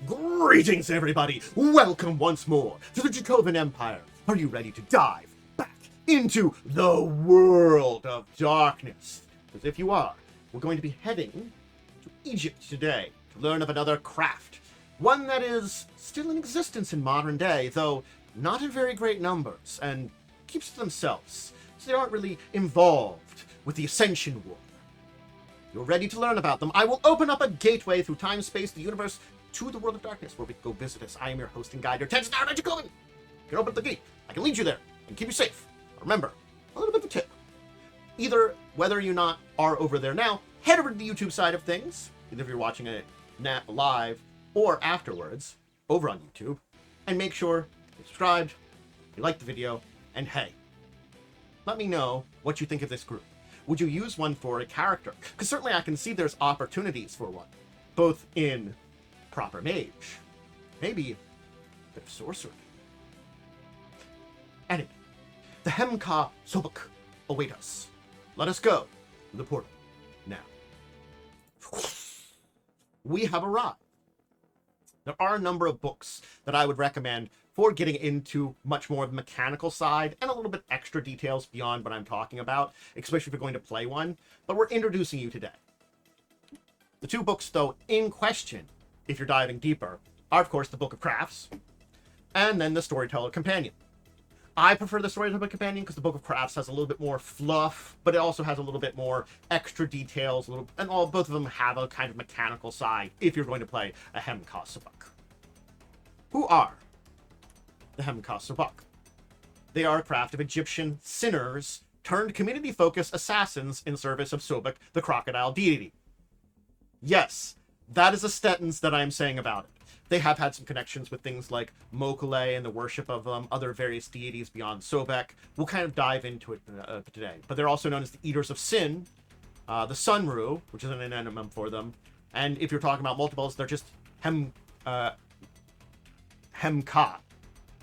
Greetings, everybody! Welcome once more to the Dracovin Empire. Are you ready to dive back into the world of darkness? Because if you are, we're going to be heading to Egypt today to learn of another craft. One that is still in existence in modern day, though not in very great numbers, and keeps to themselves, so they aren't really involved with the Ascension War. You're ready to learn about them. I will open up a gateway through time, space, the universe, to the world of darkness, where we can go visit us. I am your host and guide, your 10-star Dracovin. You can open up the gate. I can lead you there and keep you safe. Remember, a little bit of a tip. Either, whether you not are over there now, head over to the YouTube side of things, either if you're watching it live or afterwards, over on YouTube, and make sure you're subscribed, you like the video, and hey, let me know what you think of this group. Would you use one for a character? Because certainly I can see there's opportunities for one, both in proper mage, maybe a bit of sorcery. Anyway, the Hem-Ka Sobk await us. Let us go to the portal now. We have arrived. There are a number of books that I would recommend for getting into much more of the mechanical side and a little bit extra details beyond what I'm talking about, especially if you're going to play one, but we're introducing you today. The two books, though, in question, if you're diving deeper, are, of course, the Book of Crafts, and then the Storyteller Companion. I prefer the Storyteller Companion because the Book of Crafts has a little bit more fluff, but it also has a little bit more extra details, and both of them have a kind of mechanical side if you're going to play a Hem-Ka Sobk. Who are the Hem-Ka Sobk? They are a craft of Egyptian sinners turned community-focused assassins in service of Sobk, the crocodile deity. Yes, that is a sentence that I'm saying about it. They have had some connections with things like Mokele and the worship of other various deities beyond Sobk. We'll kind of dive into it today. But they're also known as the Eaters of Sin, the Sunru, which is an anonym for them. And if you're talking about multiples, they're just Hem-Ka.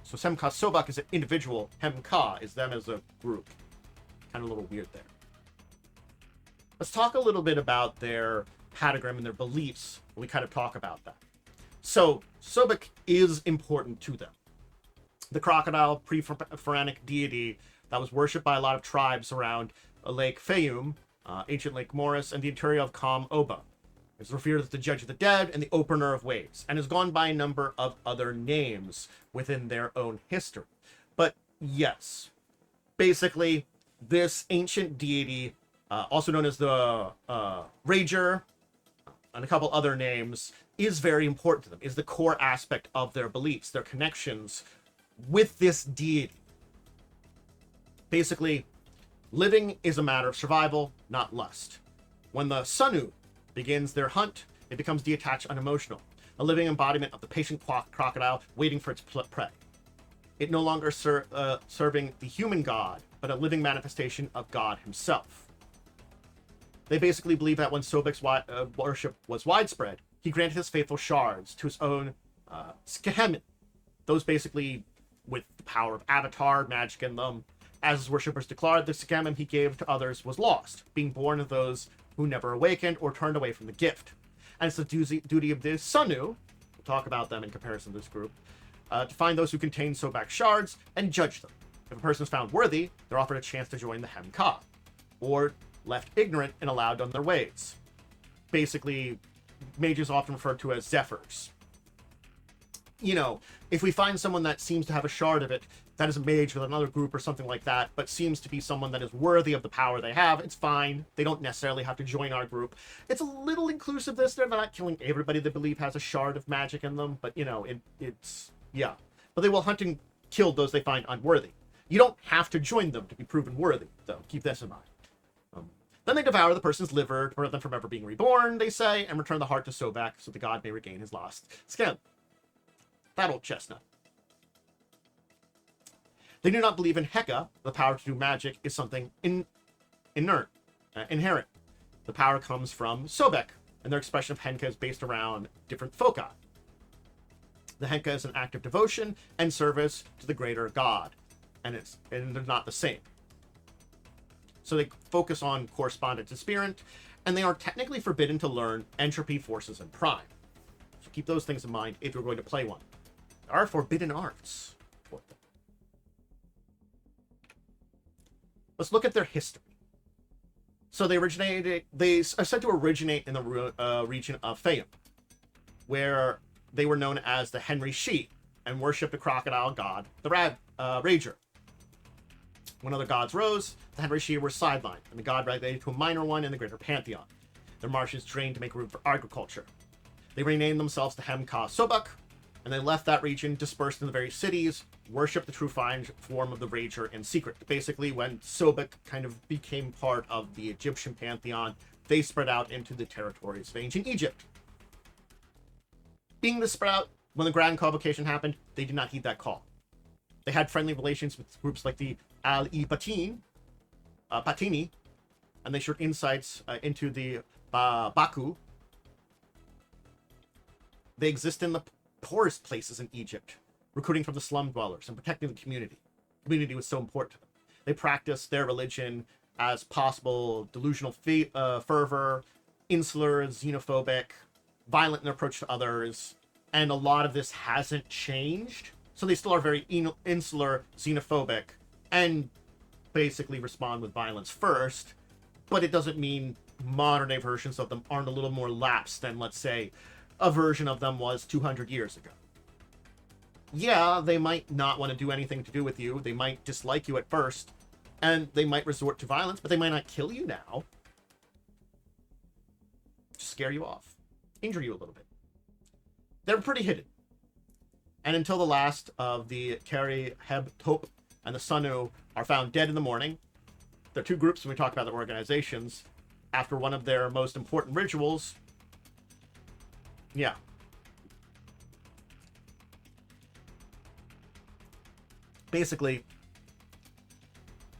So Hem-Ka Sobk is an individual, Hem-Ka is them as a group. Kind of a little weird there. Let's talk a little bit about their patagram and their beliefs when we kind of talk about that. So, Sobk is important to them. The crocodile, pre-pharaonic deity that was worshipped by a lot of tribes around Lake Fayum, ancient Lake Morris, and the interior of Kam Oba. It's revered as the judge of the dead and the opener of ways, and has gone by a number of other names within their own history. But yes, basically, this ancient deity, also known as the Rager, and a couple other names, is very important to them, is the core aspect of their beliefs, their connections with this deity. Basically, living is a matter of survival, not lust. When the Sunru begins their hunt, it becomes detached, unemotional, a living embodiment of the patient crocodile waiting for its prey. It no longer serving the human god, but a living manifestation of God himself. They basically believe that when Sobk's worship was widespread, he granted his faithful shards to his own Skehemen. Those basically with the power of Avatar, magic in them. As his worshippers declared, the Skehemen he gave to others was lost, being born of those who never awakened or turned away from the gift. And it's the duty of the Sunru, we'll talk about them in comparison to this group, to find those who contain Sobk shards and judge them. If a person is found worthy, they're offered a chance to join the Hem-Ka, or left ignorant and allowed on their ways. Basically, mages often referred to as Zephyrs. You know, if we find someone that seems to have a shard of it, that is a mage with another group or something like that, but seems to be someone that is worthy of the power they have, it's fine. They don't necessarily have to join our group. It's a little inclusive this. They're not killing everybody they believe has a shard of magic in them, but, you know, it's yeah. But they will hunt and kill those they find unworthy. You don't have to join them to be proven worthy, though. Keep this in mind. Then they devour the person's liver to prevent them from ever being reborn, they say, and return the heart to Sobk so the god may regain his lost skin. That old chestnut. They do not believe in Heka. The power to do magic is something inherent. The power comes from Sobk, and their expression of Hem-Ka is based around different foci. The Hem-Ka is an act of devotion and service to the greater god, and they're not the same. So they focus on correspondence to spirit, and they are technically forbidden to learn entropy, forces, and prime. So keep those things in mind if you're going to play one. There are forbidden arts for them. Let's look at their history. So they are said to originate in the region of Fayum, where they were known as the Henry Shi and worshipped a crocodile god, the Rager. When other gods rose, the Henry Shi were sidelined, and the god relegated to a minor one in the greater pantheon. Their marshes drained to make room for agriculture. They renamed themselves the Hem-Ka Sobk, and they left that region, dispersed in the various cities, worshipped the true form of the Rager in secret. Basically, when Sobk kind of became part of the Egyptian pantheon, they spread out into the territories of ancient Egypt. Being the spread out, when the Grand Convocation happened, they did not heed that call. They had friendly relations with groups like the Patini, and they shared insights into the Baku. They exist in the poorest places in Egypt, recruiting from the slum dwellers and protecting the community. The community was so important to them. They practiced their religion as possible delusional fervor, insular, xenophobic, violent in their approach to others, and a lot of this hasn't changed. So they still are very insular, xenophobic, and basically respond with violence first, but it doesn't mean modern day versions of them aren't a little more lapsed than, let's say, a version of them was 200 years ago. Yeah, they might not want to do anything to do with you. They might dislike you at first, and they might resort to violence, but they might not kill you now. Just scare you off. Injure you a little bit. They're pretty hidden. And until the last of the Kari, Heb, Top, and the Sanu are found dead in the morning, there are two groups when we talk about their organizations. After one of their most important rituals, yeah. Basically,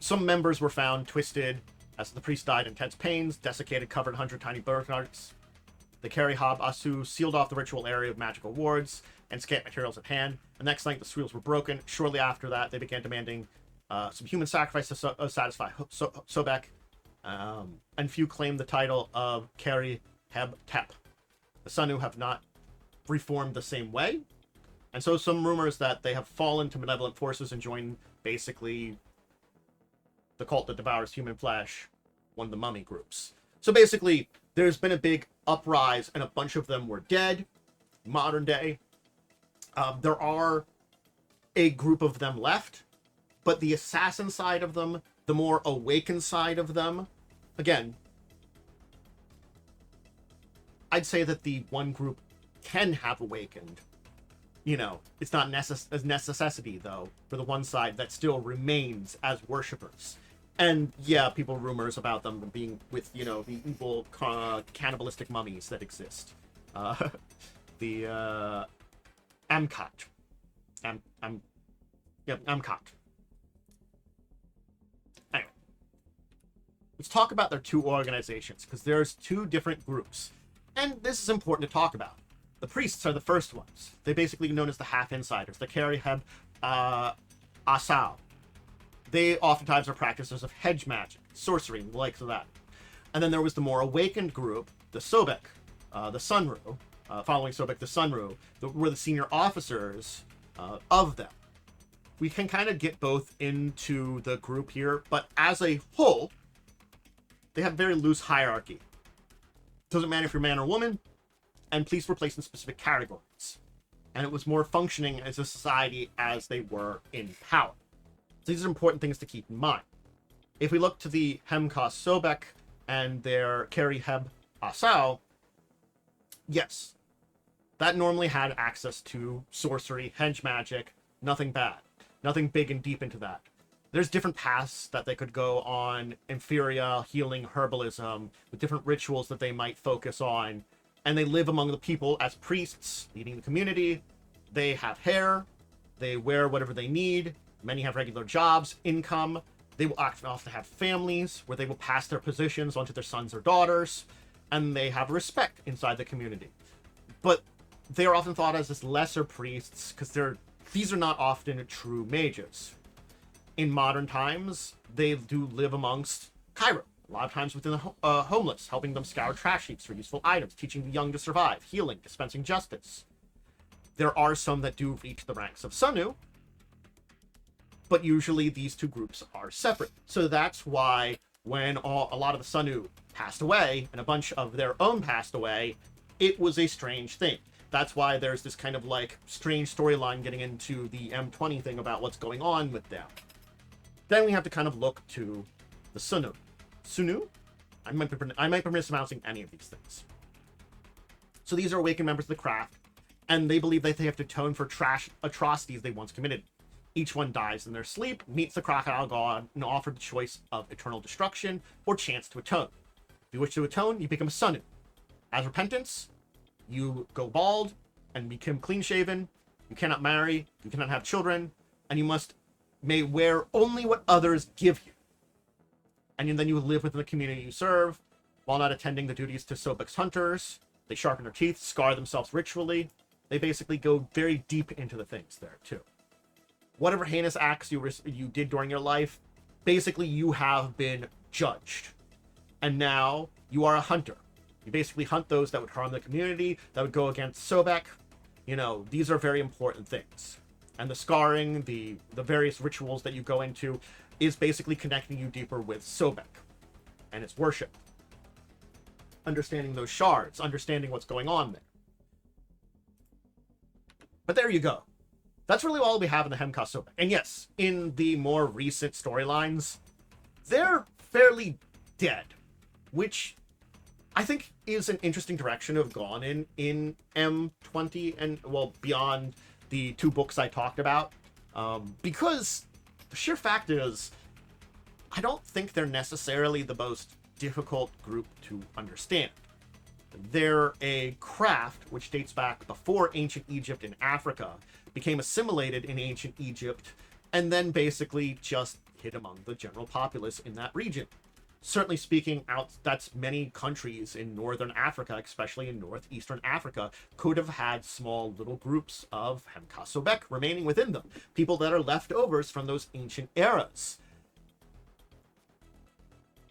some members were found twisted as the priest died in intense pains, desiccated, covered in 100 tiny birthmarks. The Kari Hab Asu sealed off the ritual area with magical wards and scant materials at hand. The next night, the seals were broken. Shortly after that, they began demanding some human sacrifice to satisfy Sobek, and few claimed the title of Kari Heb Tep. The Sanu have not reformed the same way, and so some rumors that they have fallen to malevolent forces and joined basically the cult that devours human flesh, one of the mummy groups. So basically, there's been a big uprise, and a bunch of them were dead. Modern day, there are a group of them left, but the assassin side of them, the more awakened side of them, again, I'd say that the one group can have awakened. You know, it's not a necessity, though, for the one side that still remains as worshippers. And yeah, people rumors about them being with, you know, the evil cannibalistic mummies that exist. The Amkat. Amkat. Anyway, let's talk about their two organizations, because there's two different groups. And this is important to talk about. The priests are the first ones. They're basically known as the half-insiders, the Kari Heb Asau. They oftentimes are practitioners of hedge magic, sorcery, and the likes of that. And then there was the more awakened group, the Sobek, the Sunru, following Sobek, the Sunru, were the senior officers of them. We can kind of get both into the group here, but as a whole, they have very loose hierarchy. Doesn't matter if you're man or woman, and police were placed in specific categories. And it was more functioning as a society as they were in power. So these are important things to keep in mind. If we look to the Hem-Ka Sobk and their Kari Heb Asau, yes, that normally had access to sorcery, hedge magic, nothing bad, nothing big and deep into that. There's different paths that they could go on, inferior, healing, herbalism, with different rituals that they might focus on, and they live among the people as priests, leading the community. They have hair, they wear whatever they need, many have regular jobs, income, they will often have families where they will pass their positions onto their sons or daughters, and they have respect inside the community. But they are often thought as lesser priests, because these are not often true mages. In modern times, they do live amongst Cairo, A lot of times within the homeless, helping them scour trash heaps for useful items, teaching the young to survive, healing, dispensing justice. There are some that do reach the ranks of Sanu, but usually these two groups are separate. So that's why when a lot of the Sanu passed away, and a bunch of their own passed away, it was a strange thing. That's why there's this kind of like strange storyline getting into the M20 thing about what's going on with them. Then we have to kind of look to the Sunu. Sunu? I might be mispronouncing any of these things. So these are awakened members of the craft, and they believe that they have to atone for trash atrocities they once committed. Each one dies in their sleep, meets the crocodile god, and offered the choice of eternal destruction or chance to atone. If you wish to atone, you become a Sunu. As repentance, you go bald and become clean-shaven. You cannot marry, you cannot have children, and you may wear only what others give you. And then you live within the community you serve, while not attending the duties to Sobek's hunters. They sharpen their teeth, scar themselves ritually. They basically go very deep into the things there, too. Whatever heinous acts you did during your life, basically you have been judged. And now you are a hunter. You basically hunt those that would harm the community, that would go against Sobek. You know, these are very important things. And the scarring, the various rituals that you go into, is basically connecting you deeper with Sobek and its worship. Understanding those shards, understanding what's going on there. But there you go. That's really all we have in the Hem-Ka Sobk. And yes, in the more recent storylines, they're fairly dead, which I think is an interesting direction to have gone in M20 and, well, beyond the two books I talked about. Because the sheer fact is, I don't think they're necessarily the most difficult group to understand. They're a craft which dates back before ancient Egypt and Africa, became assimilated in ancient Egypt, and then basically just hit among the general populace in that region. Certainly speaking, that's many countries in northern Africa, especially in northeastern Africa, could have had small little groups of Hem-Ka Sobk remaining within them. People that are leftovers from those ancient eras.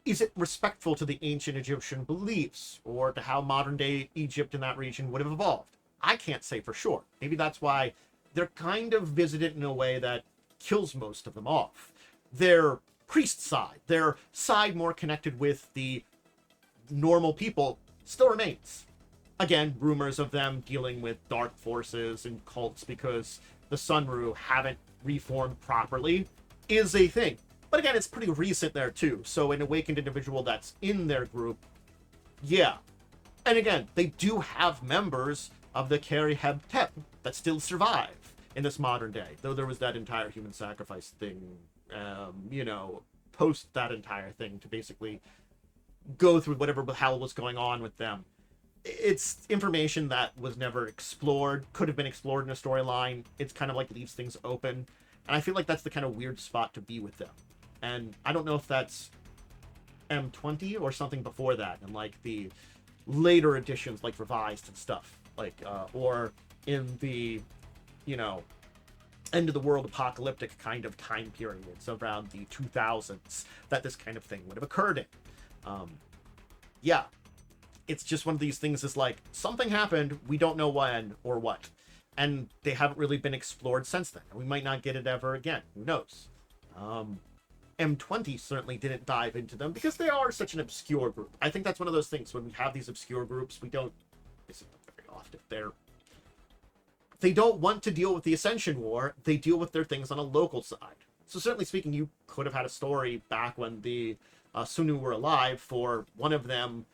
Is it respectful to the ancient Egyptian beliefs, or to how modern-day Egypt in that region would have evolved? I can't say for sure. Maybe that's why they're kind of visited in a way that kills most of them off. Their priest side, their side more connected with the normal people, still remains. Again, rumors of them dealing with dark forces and cults because the Sunru haven't reformed properly is a thing. But again, it's pretty recent there too, so an awakened individual that's in their group, yeah. And again, they do have members of the Keri Heb-Tep that still survive in this modern day, though there was that entire human sacrifice thing, post that entire thing to basically go through whatever the hell was going on with them. It's information that was never explored, could have been explored in a storyline. It's kind of like leaves things open, and I feel like that's the kind of weird spot to be with them. And I don't know if that's M20 or something before that, and like the later editions, like revised and stuff, like or in the end of the world apocalyptic kind of time periods around the 2000s that this kind of thing would have occurred in. Yeah, it's just one of these things. Is like something happened, we don't know when or what, and they haven't really been explored since then, and we might not get it ever again. Who knows? M20 certainly didn't dive into them because they are such an obscure group. I think that's one of those things when we have these obscure groups, we don't visit them very often. They don't want to deal with the Ascension War. They deal with their things on a local side. So certainly speaking, you could have had a story back when the Sunu were alive for one of them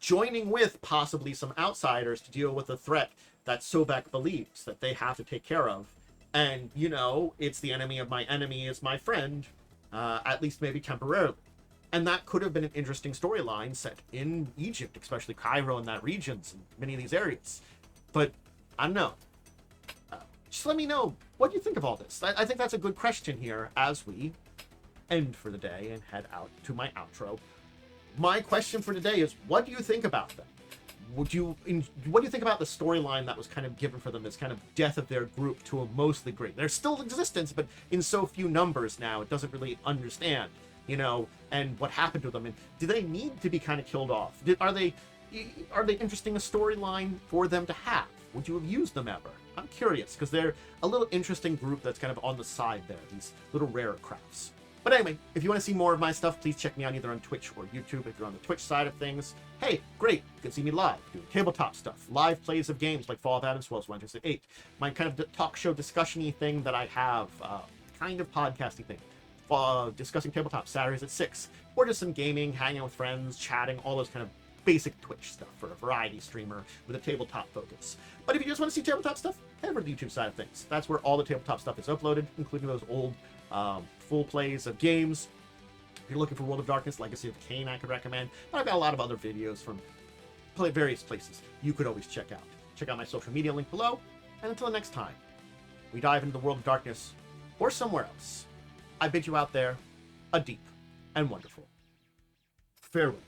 joining with possibly some outsiders to deal with the threat that Sobek believes that they have to take care of. And, it's the enemy of my enemy is my friend, at least maybe temporarily. And that could have been an interesting storyline set in Egypt, especially Cairo and that regions and many of these areas. But I don't know. Just let me know, what do you think of all this? I think that's a good question here as we end for the day and head out to my outro. My question for today is, what do you think about them? What do you think about the storyline that was kind of given for them, this kind of death of their group to a mostly great? They're still in existence, but in so few numbers now, it doesn't really understand. you know, and what happened to them, and do they need to be kind of killed off? Are they interesting a storyline for them to have? Would you have used them ever? I'm curious, because they're a little interesting group that's kind of on the side there, these little rare crafts. But anyway, if you want to see more of my stuff, please check me out either on Twitch or YouTube. If you're on the Twitch side of things, hey, great, you can see me live, doing tabletop stuff, live plays of games like Fall of Adam Swells 1 to 8, my kind of talk show discussion-y thing that I have, kind of podcasting thing, discussing tabletop Saturdays at 6, or just some gaming, hanging out with friends, chatting, all those kind of basic Twitch stuff for a variety streamer with a tabletop focus. But if you just want to see tabletop stuff, head over to the YouTube side of things. That's where all the tabletop stuff is uploaded, including those old full plays of games. If you're looking for World of Darkness, Legacy of Kain, I could recommend. But I've got a lot of other videos from various places you could always check out. Check out my social media link below. And until next time, we dive into the World of Darkness or somewhere else, I bid you out there a deep and wonderful farewell.